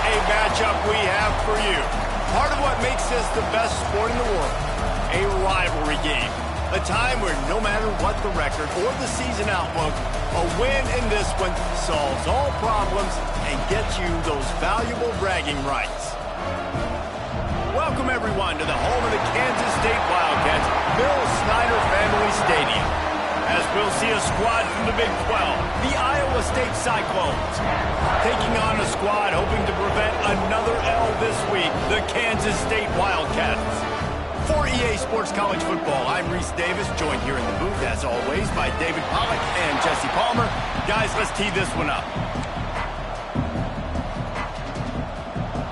a matchup we have for you. Part of what makes this the best sport in the world, a rivalry game. A time where no matter what the record or the season outlook, a win in this one solves all problems and gets you those valuable bragging rights. Welcome, everyone, to the home of the Kansas State Wildcats, Bill Snyder Family Stadium. As we'll see a squad from the Big 12, the Iowa State Cyclones, taking on a squad hoping to prevent another L this week, the Kansas State Wildcats. For EA Sports College Football, I'm Reese Davis, joined here in the booth, as always, by David Pollack and Jesse Palmer. Guys, let's tee this one up.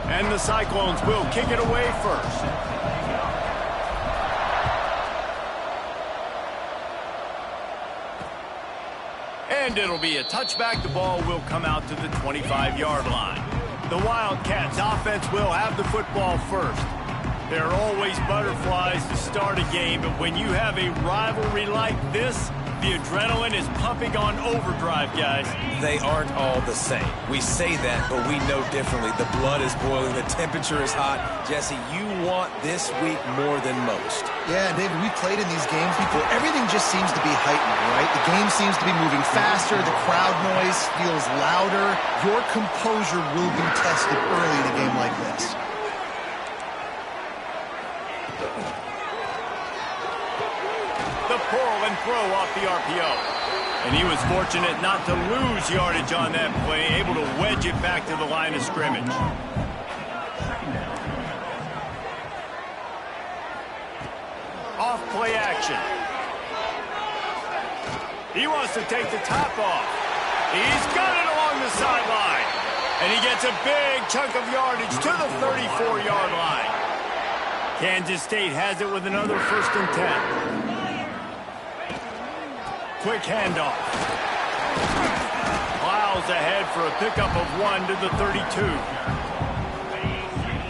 And the Cyclones will kick it away first. And it'll be a touchback. The ball will come out to the 25-yard line. The Wildcats offense will have the football first. There are always butterflies to start a game, but when you have a rivalry like this, the adrenaline is pumping on overdrive, guys. They aren't all the same. We say that, but we know differently. The blood is boiling. The temperature is hot. Jesse, you want this week more than most. Yeah, David, we played in these games before. Everything just seems to be heightened, right? The game seems to be moving faster. The crowd noise feels louder. Your composure will be tested early in a game like this. The pull and throw off the RPO. And he was fortunate not to lose yardage on that play, able to wedge it back to the line of scrimmage. Off play action. He wants to take the top off. He's got it along the sideline. And he gets a big chunk of yardage to the 34-yard line. Kansas State has it with another 1st and 10. Quick handoff. Plows ahead for a pickup of 1 to the 32.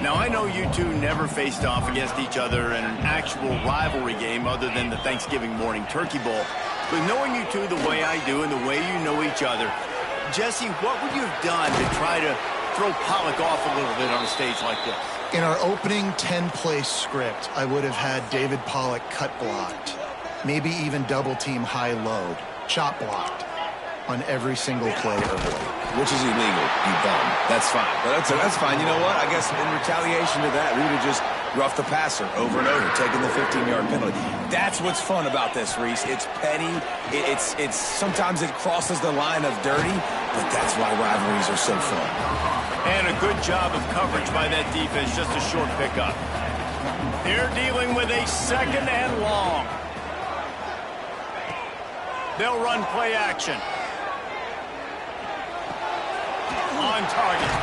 Now, I know you two never faced off against each other in an actual rivalry game other than the Thanksgiving morning Turkey Bowl. But knowing you two the way I do and the way you know each other, Jesse, what would you have done to try to throw Pollack off a little bit on a stage like this? In our opening 10-play script, I would have had David Pollack cut blocked. Maybe even double-team high-load, chop blocked on every single play early. Which is illegal, you bum. That's fine. But that's fine. You know what? I guess in retaliation to that, we would have just roughed the passer over and over, taking the 15-yard penalty. That's what's fun about this, Reese. It's petty. It's sometimes it crosses the line of dirty, but that's why rivalries are so fun. And a good job of coverage by that defense, just a short pickup. They're dealing with a 2nd and long. They'll run play action. On target.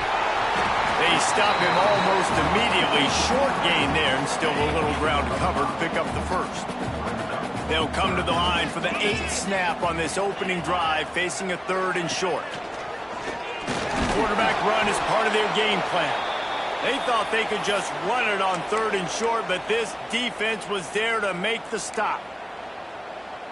They stop him almost immediately. Short gain there, and still a little ground cover to pick up the 1st. They'll come to the line for the 8th snap on this opening drive, facing a 3rd and short. Quarterback run is part of their game plan. They thought they could just run it on 3rd and short, but this defense was there to make the stop.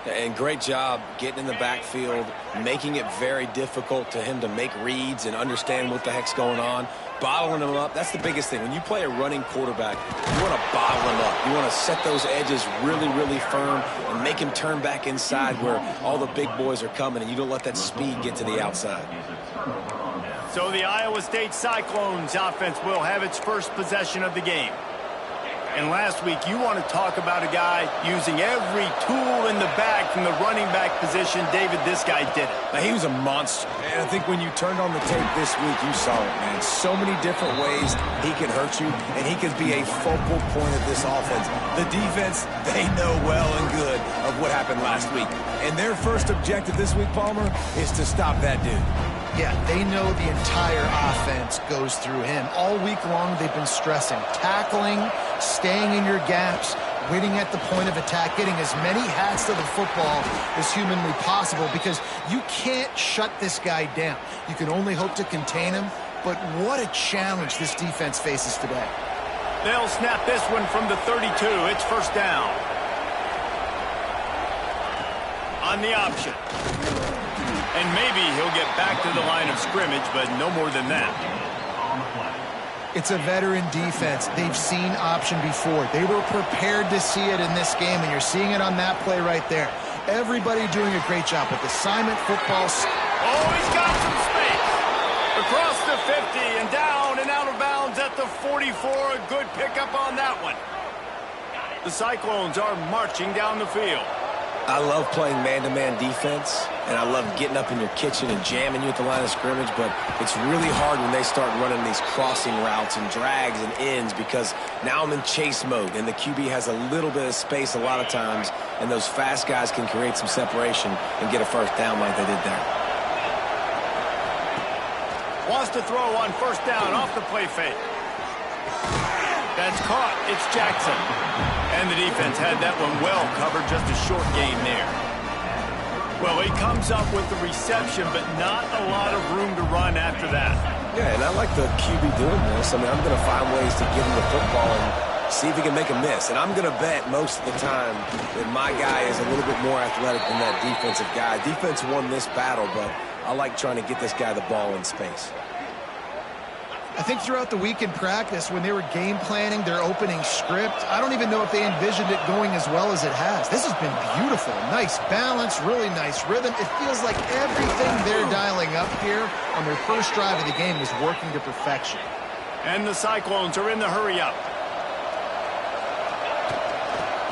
And great job getting in the backfield, making it very difficult to him to make reads and understand what the heck's going on, bottling him up. That's the biggest thing. When you play a running quarterback, you want to bottle him up. You want to set those edges really, really firm and make him turn back inside where all the big boys are coming, and you don't let that speed get to the outside. So the Iowa State Cyclones offense will have its first possession of the game. And last week, you want to talk about a guy using every tool in the bag from the running back position. David, this guy did it. Now, he was a monster. And I think when you turned on the tape this week, you saw it, man. So many different ways he could hurt you, and he could be a focal point of this offense. The defense, they know well and good of what happened last week. And their first objective this week, Palmer, is to stop that dude. Yeah, they know the entire offense goes through him. All week long, they've been stressing tackling, staying in your gaps, waiting at the point of attack, getting as many hats to the football as humanly possible, because you can't shut this guy down. You can only hope to contain him, but what a challenge this defense faces today. They'll snap this one from the 32. It's 1st down. On the option. And maybe he'll get back to the line of scrimmage, but no more than that. It's a veteran defense. They've seen option before. They were prepared to see it in this game, and you're seeing it on that play right there. Everybody doing a great job with assignment football. Oh, he's got some space. Across the 50 and down and out of bounds at the 44. A good pickup on that one. The Cyclones are marching down the field. I love playing man-to-man defense, and I love getting up in your kitchen and jamming you at the line of scrimmage, but it's really hard when they start running these crossing routes and drags and ends because now I'm in chase mode, and the QB has a little bit of space a lot of times, and those fast guys can create some separation and get a first down like they did there. Wants to throw on first down off the play fake. That's caught. It's Jackson. And the defense had that one well covered, just a short gain there. Well, he comes up with the reception, but not a lot of room to run after that. Yeah, and I like the QB doing this. I mean, I'm going to find ways to give him the football and see if he can make a miss. And I'm going to bet most of the time that my guy is a little bit more athletic than that defensive guy. Defense won this battle, but I like trying to get this guy the ball in space. I think throughout the week in practice, when they were game planning their opening script, I don't even know if they envisioned it going as well as it has. This has been beautiful. Nice balance, really nice rhythm. It feels like everything they're dialing up here on their first drive of the game is working to perfection. And the Cyclones are in the hurry-up.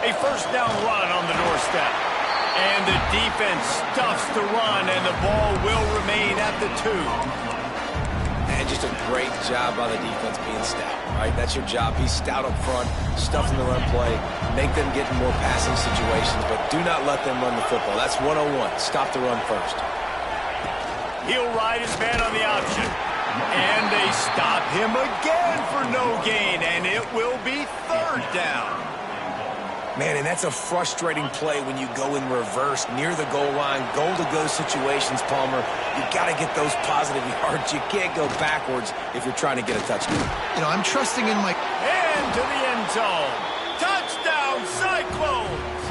A first down run on the doorstep. And the defense stuffs the run, and the ball will remain at the 2. And just a great job by the defense being stout, right? That's your job. Be stout up front, stuff in the run play, make them get in more passing situations, but do not let them run the football. That's 101. Stop the run first. He'll ride his man on the option. And they stop him again for no gain, and it will be third down. Man, and that's a frustrating play when you go in reverse near the goal line, goal-to-go situations, Palmer. You got to get those positive yards. You can't go backwards if you're trying to get a touchdown. You know, I'm trusting in my... And to the end zone. Touchdown, Cyclones!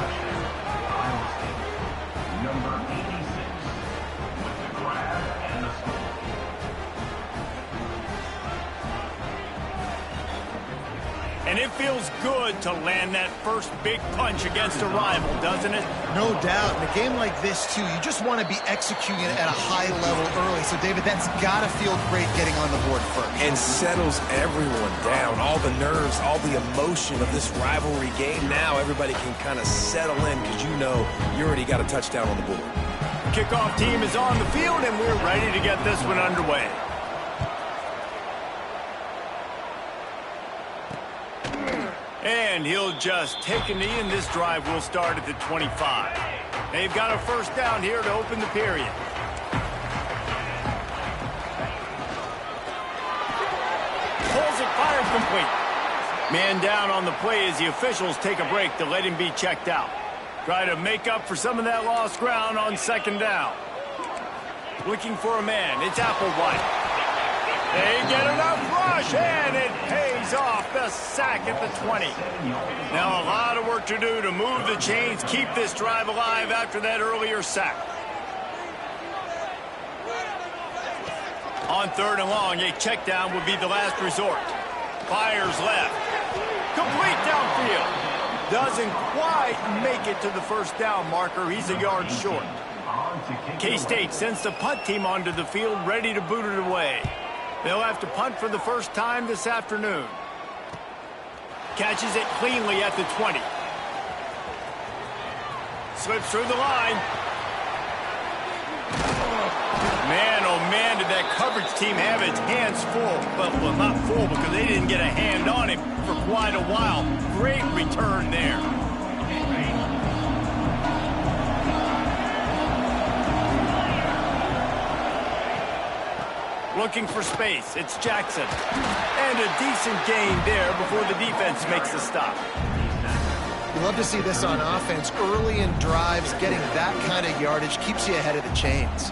Number 86 with the grab and the score. And it feels good to land that first big punch against a rival, doesn't it? No doubt. In a game like this, too, you just want to be executing it at a high level early. So, David, that's got to feel great getting on the board first. And settles everyone down. All the nerves, all the emotion of this rivalry game. Now everybody can kind of settle in because you know you already got a touchdown on the board. Kickoff team is on the field, and we're ready to get this one underway. And he'll just take a knee, and this drive will start at the 25. They've got a first down here to open the period. Pulls it, fires complete. Man down on the play as the officials take a break to let him be checked out. Try to make up for some of that lost ground on second down. Looking for a man. It's Applewhite. They get enough rush, and it pays off. The sack at the 20. Now a lot of work to do to move the chains, keep this drive alive after that earlier sack. On third and long, a check down would be the last resort. Fires left. Complete downfield. Doesn't quite make it to the first down marker. He's a yard short. K-State sends the punt team onto the field, ready to boot it away. They'll have to punt for the first time this afternoon. Catches it cleanly at the 20. Slips through the line. Man, oh man, did that coverage team have its hands full. Well, not full because they didn't get a hand on him for quite a while. Great return there. Looking for space. It's Jackson. And a decent gain there before the defense makes the stop. You love to see this on offense. Early in drives, getting that kind of yardage keeps you ahead of the chains.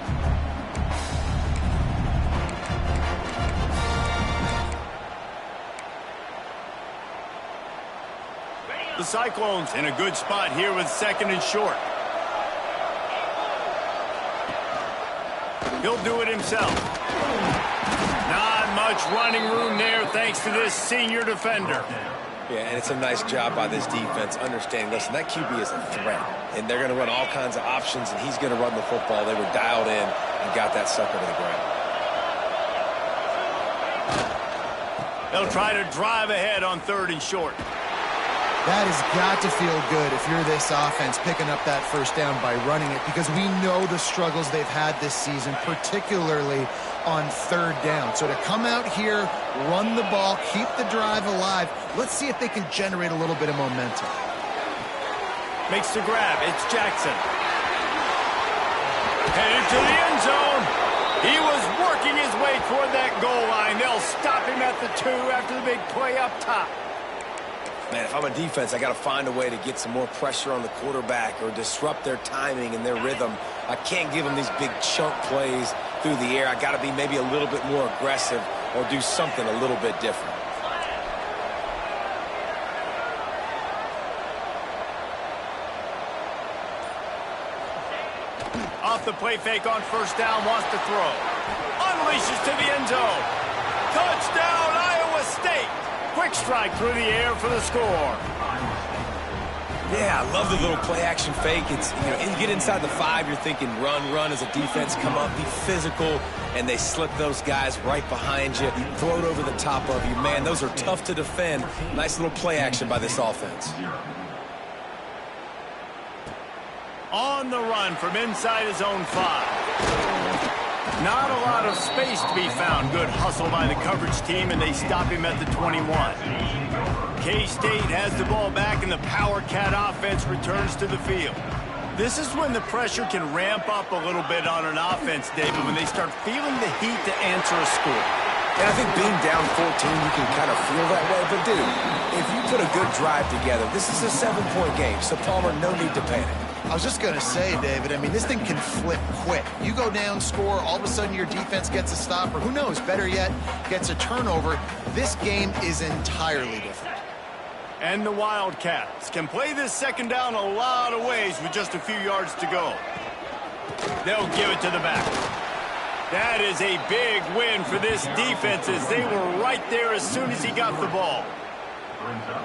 The Cyclones in a good spot here with second and short. He'll do it himself. Not much running room there thanks to this senior defender. Yeah, and it's a nice job by this defense understanding, listen, that QB is a threat, and they're going to run all kinds of options, and he's going to run the football. They were dialed in and got that sucker to the ground. They'll try to drive ahead on 3rd and short. That has got to feel good if you're this offense picking up that first down by running it, because we know the struggles they've had this season, particularly on 3rd down. So to come out here, run the ball, keep the drive alive, let's see if they can generate a little bit of momentum. Makes the grab. It's Jackson. Headed to the end zone. He was working his way toward that goal line. They'll stop him at the 2 after the big play up top. Man, if I'm a defense, I got to find a way to get some more pressure on the quarterback or disrupt their timing and their rhythm. I can't give them these big chunk plays through the air. I got to be maybe a little bit more aggressive or do something a little bit different. Off the play fake on 1st down, wants to throw. Unleashes to the end zone. Touchdown, Iowa State. Quick strike through the air for the score. Yeah, I love the little play-action fake. It's, you know, you get inside the 5, you're thinking run as a defense, come up, be physical, and they slip those guys right behind you, throw it over the top of you. Man, those are tough to defend. Nice little play-action by this offense. On the run from inside his own 5. Not a lot of space to be found. Good hustle by the coverage team, and they stop him at the 21. K-State has the ball back, and the Power Cat offense returns to the field. This is when the pressure can ramp up a little bit on an offense, David, when they start feeling the heat to answer a score. And I think being down 14, you can kind of feel that way. But, dude, if you put a good drive together, this is a 7-point game, so, Palmer, no need to panic. I was just going to say, David, I mean, this thing can flip quick. You go down, score, all of a sudden your defense gets a stop, or who knows, better yet, gets a turnover. This game is entirely different. And the Wildcats can play this 2nd down a lot of ways with just a few yards to go. They'll give it to the back. That is a big win for this defense, as they were right there as soon as he got the ball.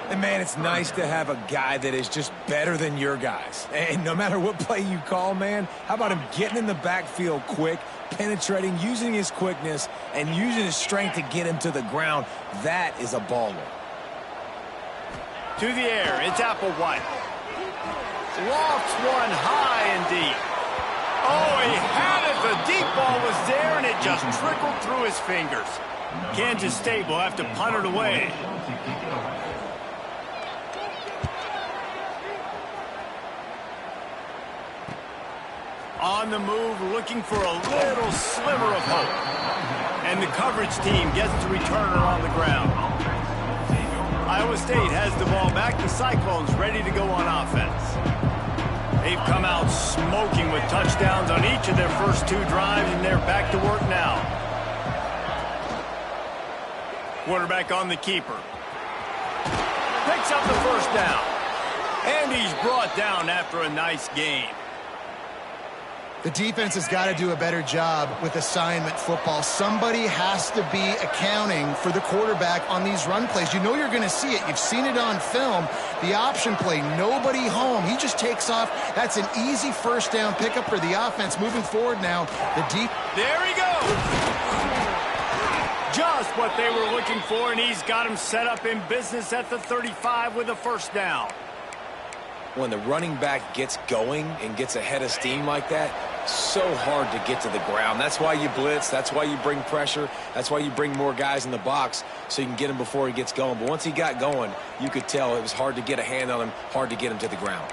And, man, it's nice to have a guy that is just better than your guys. And no matter what play you call, man, how about him getting in the backfield quick, penetrating, using his quickness, and using his strength to get him to the ground? That is a baller. To the air, it's Applewhite. Lofts one high and deep. Oh, he had it. The deep ball was there, and it just trickled through his fingers. Kansas State will have to punt it away. On the move, looking for a little sliver of hope. And the coverage team gets the returner on the ground. Iowa State has the ball back. The Cyclones ready to go on offense. They've come out smoking with touchdowns on each of their first 2 drives, and they're back to work now. Quarterback on the keeper. Picks up the 1st down. And he's brought down after a nice gain. The defense has got to do a better job with assignment football. Somebody has to be accounting for the quarterback on these run plays. You know you're going to see it. You've seen it on film. The option play, nobody home. He just takes off. That's an easy 1st down pickup for the offense. Moving forward now, there he goes. Just what they were looking for, and he's got him set up in business at the 35 with a 1st down. When the running back gets going and gets ahead of steam like that, so hard to get to the ground. That's why you blitz. That's why you bring pressure. That's why you bring more guys in the box so you can get him before he gets going. But once he got going, you could tell it was hard to get a hand on him, hard to get him to the ground.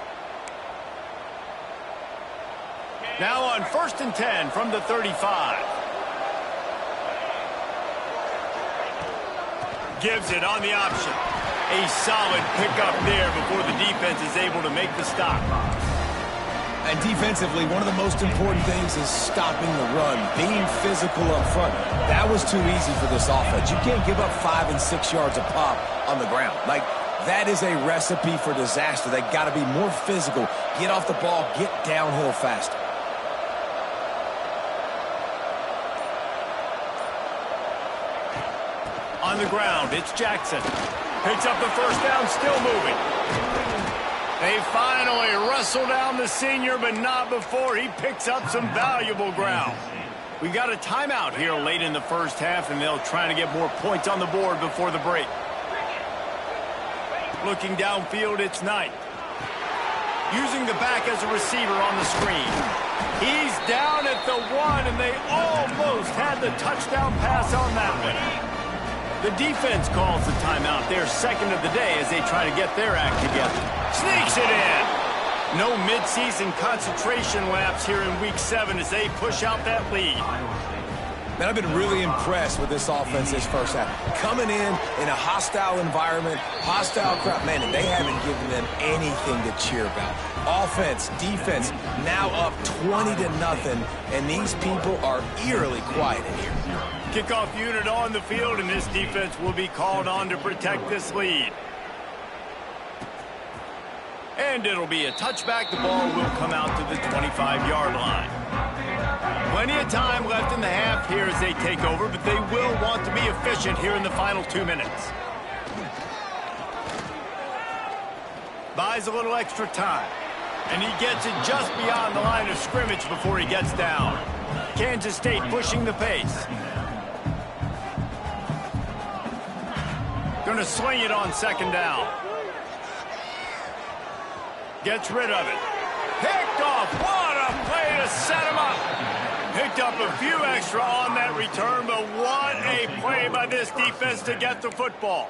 Now on 1st and 10 from the 35. Gives it on the option. A solid pickup there before the defense is able to make the stop. And defensively, one of the most important things is stopping the run, being physical up front. That was too easy for this offense. You can't give up 5 and 6 yards a pop on the ground. Like, that is a recipe for disaster. They got to be more physical, get off the ball, get downhill faster. the ground. It's Jackson. Picks up the first down, still moving. They finally wrestle down the senior, but not before he picks up some valuable ground. We got a timeout here late in the first half, and they'll try to get more points on the board before the break. Looking downfield, it's Knight. Using the back as a receiver on the screen. He's down at the 1, and they almost had the touchdown pass on that one. The defense calls the timeout, their second of the day, as they try to get their act together. Sneaks it in. No midseason concentration lapse here in Week 7 as they push out that lead. Man, I've been really impressed with this offense this first half. Coming in a hostile environment, hostile crowd, man, and they haven't given them anything to cheer about. Offense, defense, now up 20-0, and these people are eerily quiet in here. Kickoff unit on the field, and this defense will be called on to protect this lead. And it'll be a touchback. The ball will come out to the 25-yard line. Plenty of time left in the half here as they take over, but they will want to be efficient here in the final 2 minutes. Buys a little extra time, and he gets it just beyond the line of scrimmage before he gets down. Kansas State pushing the pace. Going to sling it on second down. Gets rid of it. Picked off. What a play to set him up. Picked up a few extra on that return, but what a play by this defense to get the football.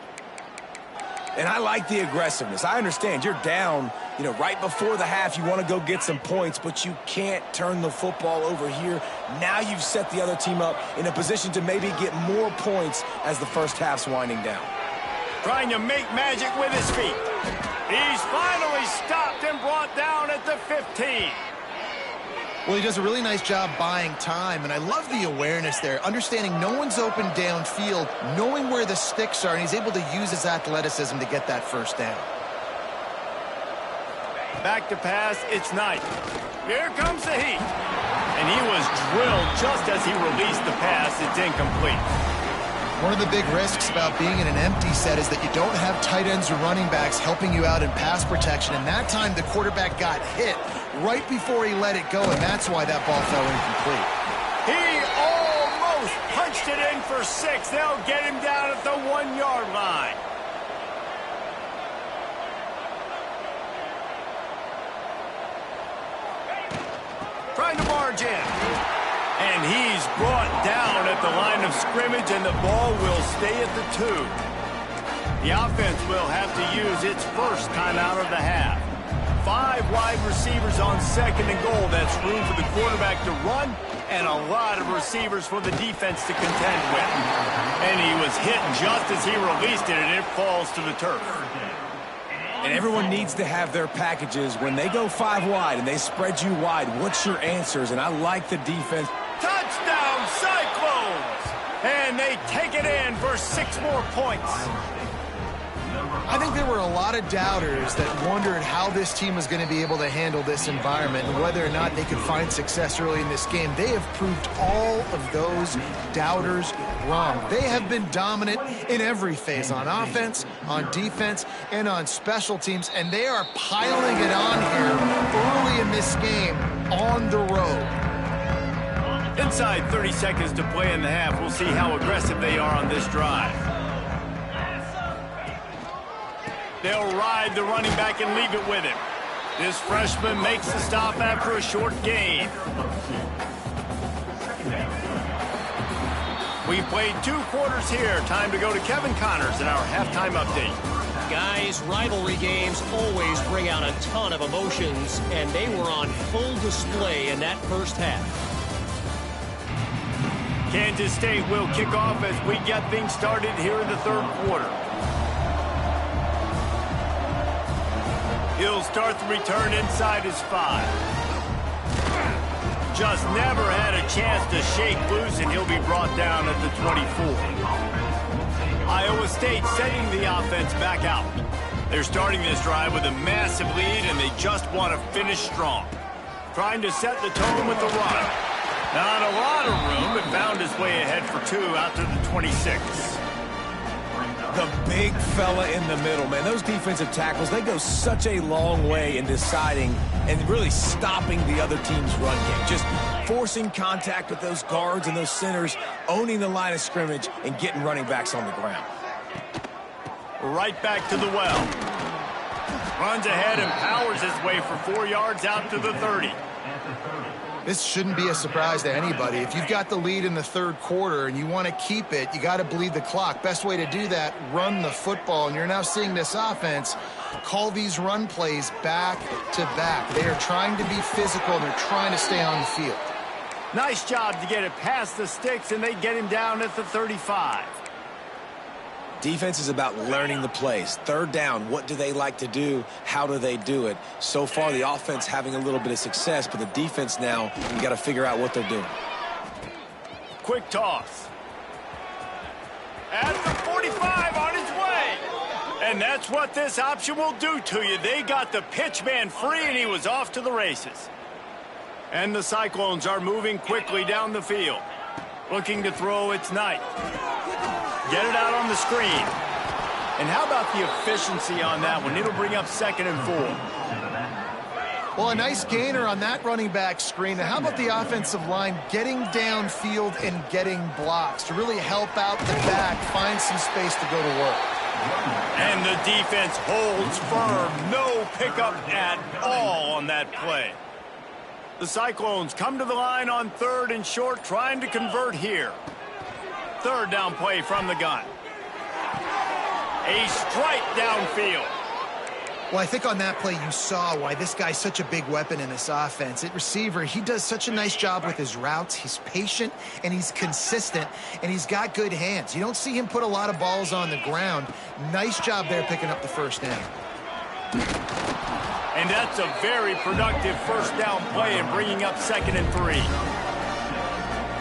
And I like the aggressiveness. I understand you're down, right before the half. You want to go get some points, but you can't turn the football over here. Now you've set the other team up in a position to maybe get more points as the first half's winding down. Trying to make magic with his feet. He's finally stopped and brought down at the 15. Well, he does a really nice job buying time, and I love the awareness there, understanding no one's open downfield, knowing where the sticks are, and he's able to use his athleticism to get that first down. Back to pass, it's Knight. Here comes the heat. And he was drilled just as he released the pass. It's incomplete. One of the big risks about being in an empty set is that you don't have tight ends or running backs helping you out in pass protection. And that time the quarterback got hit right before he let it go, and that's why that ball fell incomplete. He almost punched it in for 6. They'll get him down at the 1-yard line. Trying to barge in. And he's brought down at the line of scrimmage, and the ball will stay at the 2. The offense will have to use its first timeout of the half. 5 wide receivers on second and goal. That's room for the quarterback to run and a lot of receivers for the defense to contend with. And he was hit just as he released it, and it falls to the turf. And everyone needs to have their packages. When they go 5 wide and they spread you wide, what's your answers? And I like the defense. Touchdown, Cyclones! And they take it in for 6 more points. I think there were a lot of doubters that wondered how this team was going to be able to handle this environment and whether or not they could find success early in this game. They have proved all of those doubters wrong. They have been dominant in every phase, on offense, on defense, and on special teams, and they are piling it on here early in this game on the road. Inside 30 seconds to play in the half. We'll see how aggressive they are on this drive. They'll ride the running back and leave it with him. This freshman makes the stop after a short gain. We've played 2 quarters here. Time to go to Kevin Connors in our halftime update. Guys, rivalry games always bring out a ton of emotions, and they were on full display in that first half. Kansas State will kick off as we get things started here in the 3rd quarter. He'll start the return inside his 5. Just never had a chance to shake loose, and he'll be brought down at the 24. Iowa State setting the offense back out. They're starting this drive with a massive lead, and they just want to finish strong. Trying to set the tone with the run. Not a lot of room, but found his way ahead for 2 out to the 26. The big fella in the middle, man. Those defensive tackles, they go such a long way in deciding and really stopping the other team's run game. Just forcing contact with those guards and those centers, owning the line of scrimmage, and getting running backs on the ground. Right back to the well. Runs ahead and powers his way for 4 yards out to the 30. This shouldn't be a surprise to anybody. If you've got the lead in the third quarter and you want to keep it, you got to bleed the clock. Best way to do that, run the football. And you're now seeing this offense call these run plays back to back. They are trying to be physical, and they're trying to stay on the field. Nice job to get it past the sticks, and they get him down at the 35. Defense is about learning the plays. Third down, what do they like to do? How do they do it? So far, the offense having a little bit of success, but the defense now, you got to figure out what they're doing. Quick toss. At the 45 on his way. And that's what this option will do to you. They got the pitch man free, and he was off to the races. And the Cyclones are moving quickly down the field. Looking to throw, it's Knight. Get it out on the screen. And how about the efficiency on that one? It'll bring up 2nd and 4. Well, a nice gainer on that running back screen. Now, how about the offensive line getting downfield and getting blocks to really help out the back, find some space to go to work. And the defense holds firm. No pickup at all on that play. The Cyclones come to the line on 3rd and short, trying to convert here. 3rd down play from the gun. A strike downfield. Well, I think on that play you saw why this guy's such a big weapon in this offense. At receiver, he does such a nice job with his routes. He's patient, and he's consistent, and he's got good hands. You don't see him put a lot of balls on the ground. Nice job there picking up the first down. And that's a very productive first down play and bringing up 2nd and 3.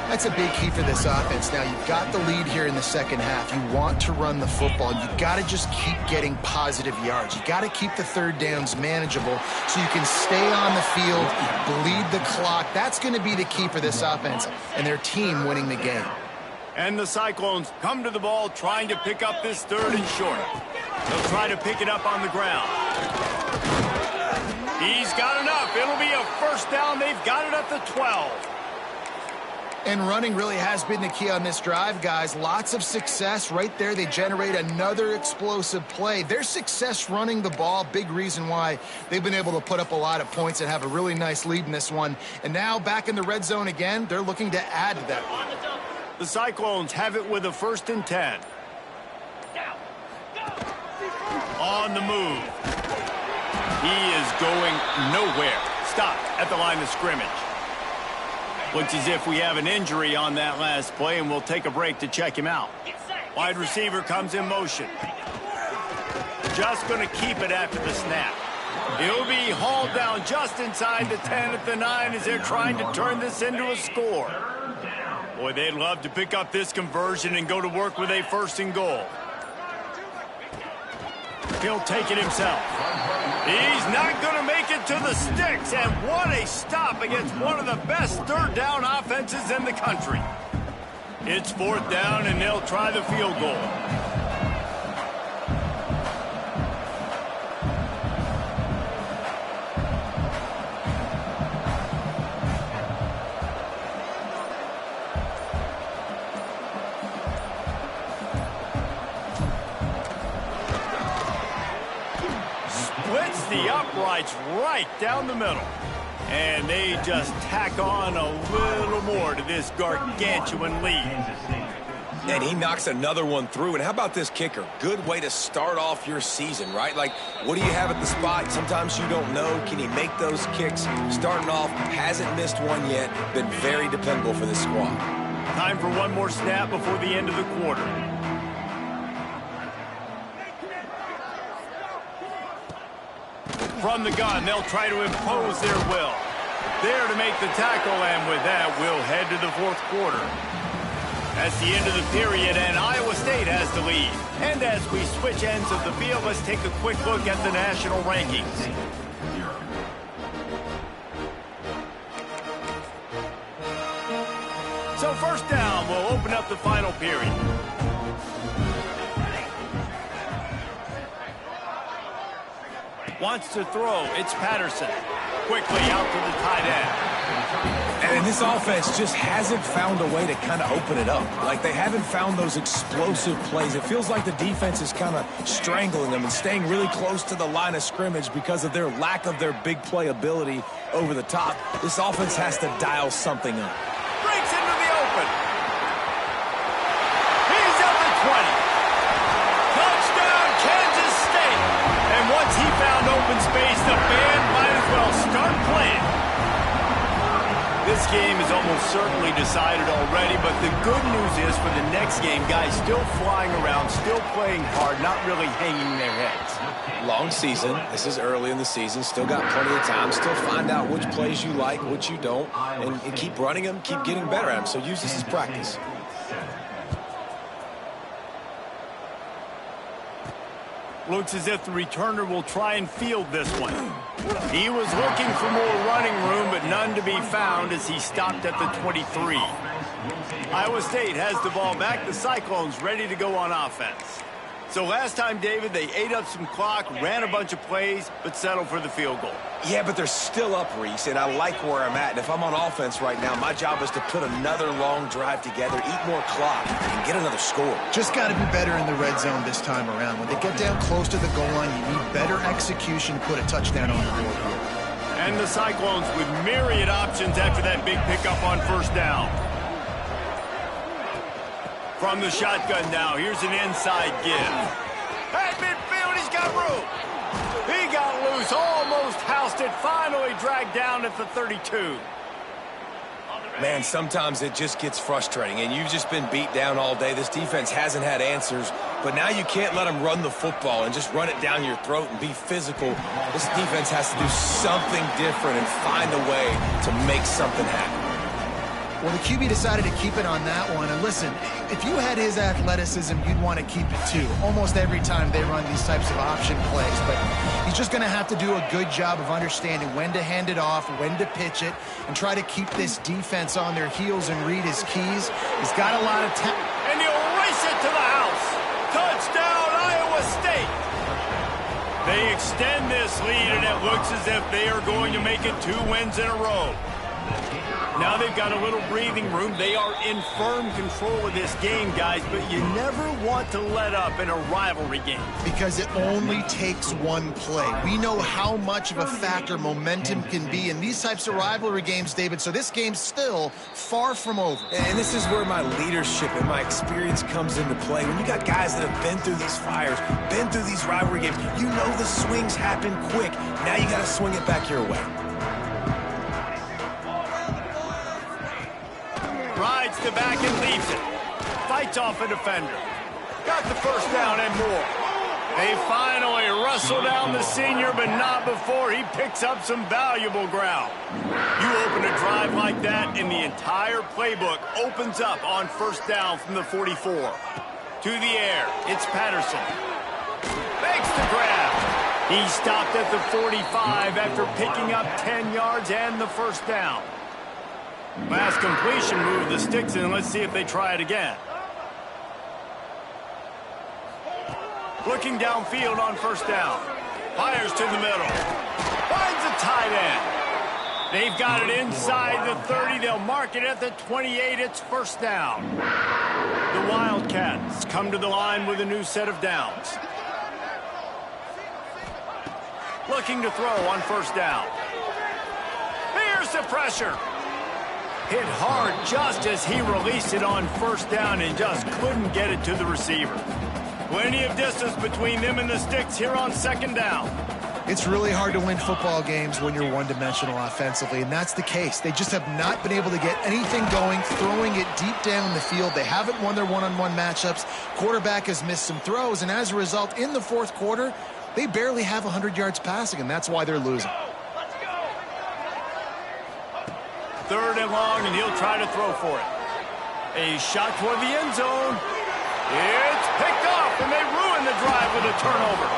That's a big key for this offense. Now, you've got the lead here in the second half. You want to run the football. You've got to just keep getting positive yards. You've got to keep the third downs manageable so you can stay on the field, bleed the clock. That's going to be the key for this offense and their team winning the game. And the Cyclones come to the ball trying to pick up this 3rd and short. They'll try to pick it up on the ground. He's got enough. It'll be a first down. They've got it at the 12. And running really has been the key on this drive, guys. Lots of success right there. They generate another explosive play. Their success running the ball, big reason why they've been able to put up a lot of points and have a really nice lead in this one. And now back in the red zone again, they're looking to add to that lead. The Cyclones have it with a 1st and 10. On the move. He is going nowhere. Stop at the line of scrimmage. Looks as if we have an injury on that last play, and we'll take a break to check him out. Wide receiver comes in motion. Just going to keep it after the snap. He'll be hauled down just inside the 10 at the 9 as they're trying to turn this into a score. Boy, they'd love to pick up this conversion and go to work with a 1st and goal. He'll take it himself. He's not going to make it to the sticks, and what a stop against one of the best third down offenses in the country. It's 4th down, and they'll try the field goal. Splits the uprights right down the middle. And they just tack on a little more to this gargantuan lead. And he knocks another one through. And how about this kicker? Good way to start off your season, right? Like, what do you have at the spot? Sometimes you don't know. Can he make those kicks? Starting off, hasn't missed one yet. Been very dependable for this squad. Time for one more snap before the end of the quarter. From the gun, they'll try to impose their will. There to make the tackle, and with that, we'll head to the 4th quarter. That's the end of the period, and Iowa State has the lead. And as we switch ends of the field, let's take a quick look at the national rankings. So 1st down will open up the final period. Wants to throw. It's Patterson. Quickly out to the tight end. And this offense just hasn't found a way to kind of open it up. Like, they haven't found those explosive plays. It feels like the defense is kind of strangling them and staying really close to the line of scrimmage because of their lack of their big play ability over the top. This offense has to dial something up. Breaks into the open. He's at the 20. Touchdown, Kansas State. And once he found open space, the band might as well start playing. This game is almost certainly decided already, but the good news is for the next game, guys still flying around, still playing hard, not really hanging their heads. Long season. This is early in the season. Still got plenty of time. Still find out which plays you like, which you don't, and keep running them, keep getting better at them. So use this as practice. Looks as if the returner will try and field this one. He was looking for more running room, but none to be found as he stopped at the 23. Iowa State has the ball back. The Cyclones ready to go on offense. So last time, David, they ate up some clock, ran a bunch of plays, but settled for the field goal. Yeah, but they're still up, Reese, and I like where I'm at. And if I'm on offense right now, my job is to put another long drive together, eat more clock, and get another score. Just got to be better in the red zone this time around. When they get down close to the goal line, you need better execution to put a touchdown on the board here. And the Cyclones with myriad options after that big pickup on first down. From the shotgun now, here's an inside give. At midfield, he's got room. He got loose, almost housed it, finally dragged down at the 32. Man, sometimes it just gets frustrating, and you've just been beat down all day. This defense hasn't had answers, but now you can't let them run the football and just run it down your throat and be physical. This defense has to do something different and find a way to make something happen. Well, the QB decided to keep it on that one. And listen, if you had his athleticism, you'd want to keep it too. Almost every time they run these types of option plays. But he's just going to have to do a good job of understanding when to hand it off, when to pitch it, and try to keep this defense on their heels and read his keys. He's got a lot of talent. And he'll race it to the house. Touchdown, Iowa State. They extend this lead, and it looks as if they are going to make it 2 wins in a row. Now they've got a little breathing room. They are in firm control of this game, guys, but you never want to let up in a rivalry game. Because it only takes one play. We know how much of a factor momentum can be in these types of rivalry games, David, so this game's still far from over. And this is where my leadership and my experience comes into play. When you got guys that have been through these fires, been through these rivalry games, you know the swings happen quick. Now you got to swing it back your way. Rides the back and leaves it. Fights off a defender. Got the first down and more. They finally wrestle down the senior, but not before he picks up some valuable ground. You open a drive like that, and the entire playbook opens up on first down from the 44. To the air, it's Patterson. Makes the grab. He stopped at the 45 after picking up 10 yards and the first down. Last completion moved the sticks in. Let's see if they try it again. Looking downfield on first down. Fires to the middle. Finds a tight end. They've got it inside the 30. They'll mark it at the 28. It's first down. The Wildcats come to the line with a new set of downs. Looking to throw on first down. Here's the pressure. Hit hard just as he released it on first down and just couldn't get it to the receiver. Plenty of distance between them and the sticks here on second down. It's really hard to win football games when you're one-dimensional offensively, and that's the case. They just have not been able to get anything going, throwing it deep down the field. They haven't won their one-on-one matchups. Quarterback has missed some throws, and as a result, in the fourth quarter, they barely have 100 yards passing, and that's why they're losing. Third and long, and he'll try to throw for it. A shot toward the end zone. It's picked off, and they ruin the drive with a turnover.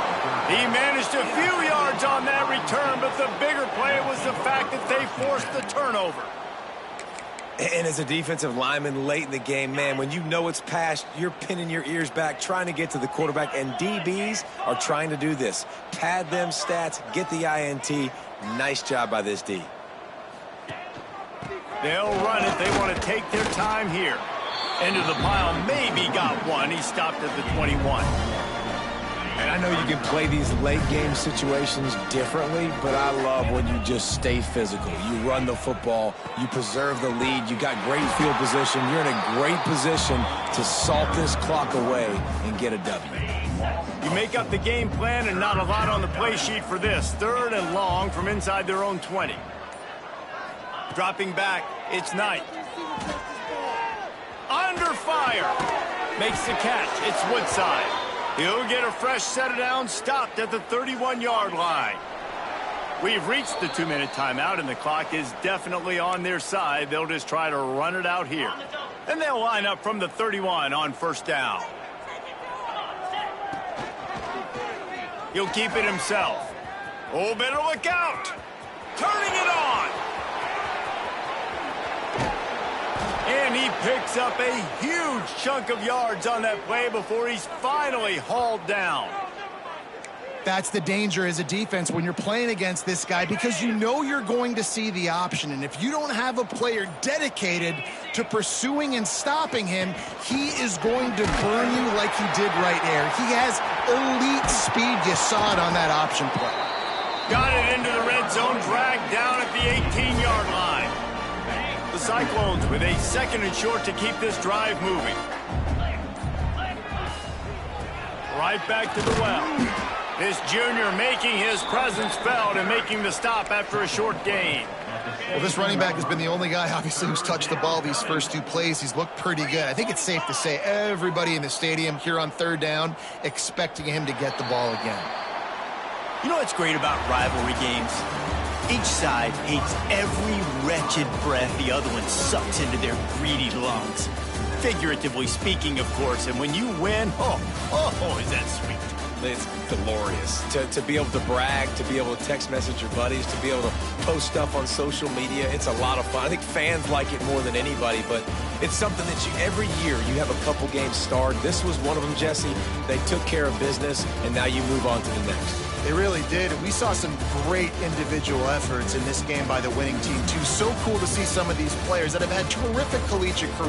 He managed a few yards on that return, but the bigger play was the fact that they forced the turnover. And as a defensive lineman late in the game, man, when you know it's past, you're pinning your ears back, trying to get to the quarterback, and DBs are trying to do this. Pad them stats, get the INT. Nice job by this D. They'll run it. They want to take their time here. Into the pile, maybe got one. He stopped at the 21. And I know you can play these late game situations differently, but I love when you just stay physical. You run the football, you preserve the lead, you got great field position, you're in a great position to salt this clock away and get a W. You make up the game plan and not a lot on the play sheet for this. 3rd and long from inside their own 20. Dropping back, it's Knight. Under fire. Makes the catch. It's Woodside. He'll get a fresh set of downs, stopped at the 31-yard line. We've reached the 2-minute timeout, and the clock is definitely on their side. They'll just try to run it out here. And they'll line up from the 31 on 1st down. He'll keep it himself. Oh, better look out. Turning it on. And he picks up a huge chunk of yards on that play before he's finally hauled down. That's the danger as a defense when you're playing against this guy, because you know you're going to see the option. And if you don't have a player dedicated to pursuing and stopping him, he is going to burn you like he did right there. He has elite speed. You saw it on that option play. Got it into the red zone, dragged down at the 18-yard line. The Cyclones with a 2nd and short to keep this drive moving. Right back to the well. This junior making his presence felt and making the stop after a short gain. Well, this running back has been the only guy, obviously, who's touched the ball these first 2 plays. He's looked pretty good. I think it's safe to say everybody in the stadium here on 3rd down expecting him to get the ball again. You know what's great about rivalry games? Each side hates every wretched breath the other one sucks into their greedy lungs. Figuratively speaking, of course, and when you win, oh, is that sweet. It's glorious to be able to brag, to be able to text message your buddies, to be able to post stuff on social media. It's a lot of fun. I think fans like it more than anybody, but it's something that every year you have a couple games starred. This was one of them, Jesse. They took care of business, and now you move on to the next. They really did. We saw some great individual efforts in this game by the winning team, too. So cool to see some of these players that have had terrific collegiate careers.